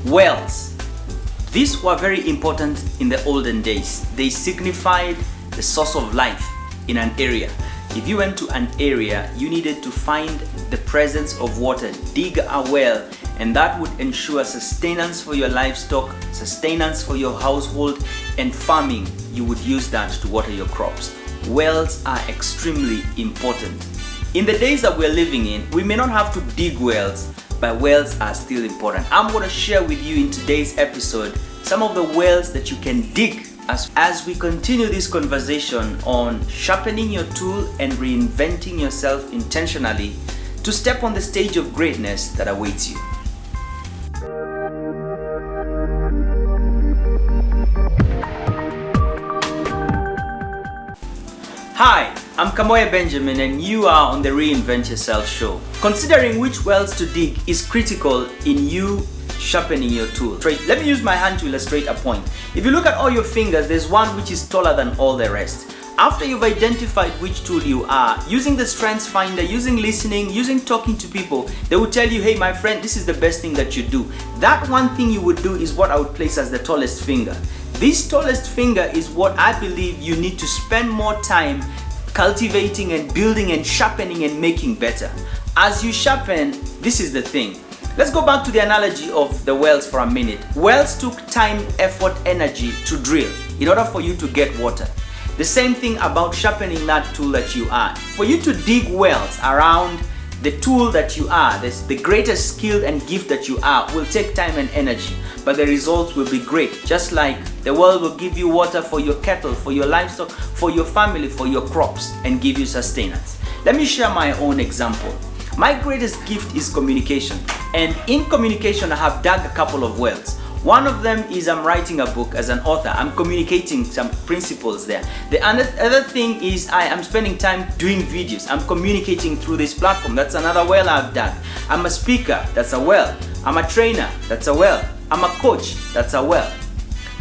Wells. These were very important in the olden days. They signified the source of life in an area. If you went to an area, you needed to find the presence of water, dig a well, and that would ensure sustenance for your livestock, sustenance for your household, and farming. You would use that to water your crops. Wells are extremely important. In the days that we're living in, we may not have to dig wells, but wells are still important. I'm going to share with you in today's episode some of the wells that you can dig as we continue this conversation on sharpening your tool and reinventing yourself intentionally to step on the stage of greatness that awaits you. Hi, I'm Kamoya Benjamin and you are on the Reinvent Yourself show. Considering which wells to dig is critical in you sharpening your tool. Let me use my hand to illustrate a point. If you look at all your fingers, there's one which is taller than all the rest. After you've identified which tool you are, using the strengths finder, using listening, using talking to people, they will tell you, hey my friend, this is the best thing that you do. That one thing you would do is what I would place as the tallest finger. This tallest finger is what I believe you need to spend more time cultivating and building and sharpening and making better. As you sharpen, this is the thing. Let's go back to the analogy of the wells for a minute. Wells took time, effort, energy to drill in order for you to get water. The same thing about sharpening that tool that you are. For you to dig wells around the tool that you are, the greatest skill and gift that you are, will take time and energy, but the results will be great. Just like the well will give you water for your cattle, for your livestock, for your family, for your crops, and give you sustenance. Let me share my own example. My greatest gift is communication, and in communication I have dug a couple of wells. One of them is I'm writing a book as an author. I'm communicating some principles there. The other thing is I am spending time doing videos. I'm communicating through this platform. That's another well I've done. I'm a speaker. That's a well. I'm a trainer. That's a well. I'm a coach. That's a well.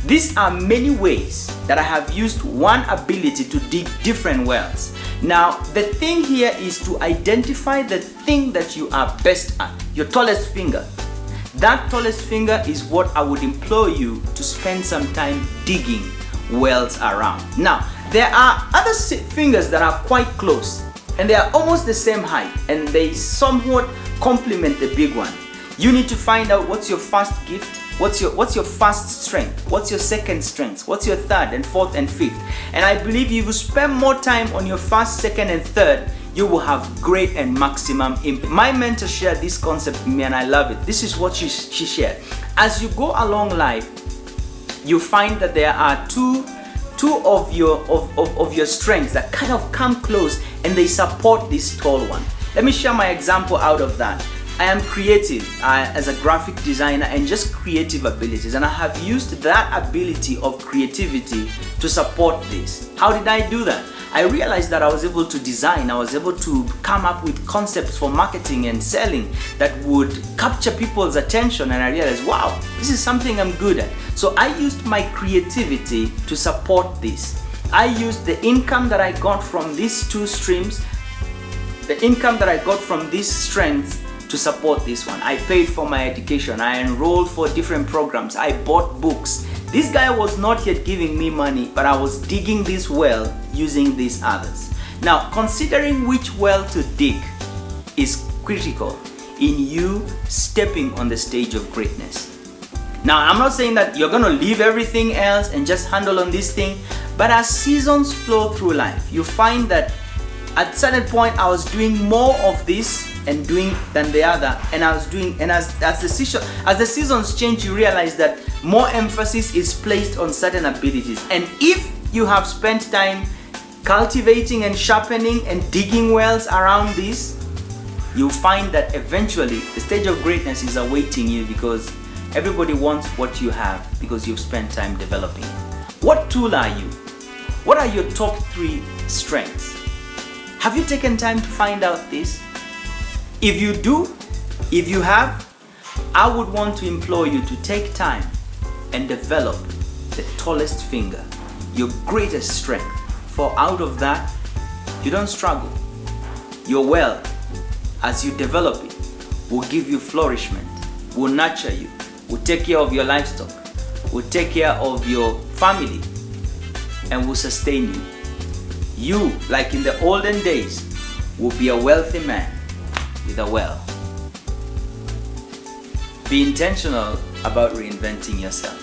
These are many ways that I have used one ability to dig different wells. Now, the thing here is to identify the thing that you are best at, your tallest finger. That tallest finger is what I would implore you to spend some time digging wells around. Now, there are other fingers that are quite close and they are almost the same height and they somewhat complement the big one. You need to find out what's your first gift, what's your first strength, what's your second strength, what's your third and fourth and fifth. And I believe if you spend more time on your first, second and third, you will have great and maximum impact. My mentor shared this concept with me and I love it. This is what she shared. As you go along life, you find that there are two of your strengths that kind of come close and they support this tall one. Let me share my example out of that. I am creative as a graphic designer and just creative abilities, and I have used that ability of creativity to support this. How did I do that? I realized that I was able to design, I was able to come up with concepts for marketing and selling that would capture people's attention, and I realized, wow, this is something I'm good at. So I used my creativity to support this. I used the income that I got from these two streams, the income that I got from these strengths to support this one. I paid for my education, I enrolled for different programs, I bought books. This guy was not yet giving me money, but I was digging this well using these others. Now, considering which well to dig is critical in you stepping on the stage of greatness. Now, I'm not saying that you're gonna leave everything else and just handle on this thing, but as seasons flow through life, you find that at a certain point I was doing more of this and doing than the other, and I was doing, and as the seasons change, you realize that more emphasis is placed on certain abilities. And if you have spent time cultivating and sharpening and digging wells around this, you'll find that eventually the stage of greatness is awaiting you, because everybody wants what you have because you've spent time developing. What tool are you? What are your top 3 strengths? Have you taken time to find out this? If you do, if you have, I would want to implore you to take time and develop the tallest finger, your greatest strength. For out of that, you don't struggle. Your well, as you develop it, will give you flourishment, will nurture you, will take care of your livestock, will take care of your family, and will sustain you. You, like in the olden days, will be a wealthy man with a well. Be intentional about reinventing yourself.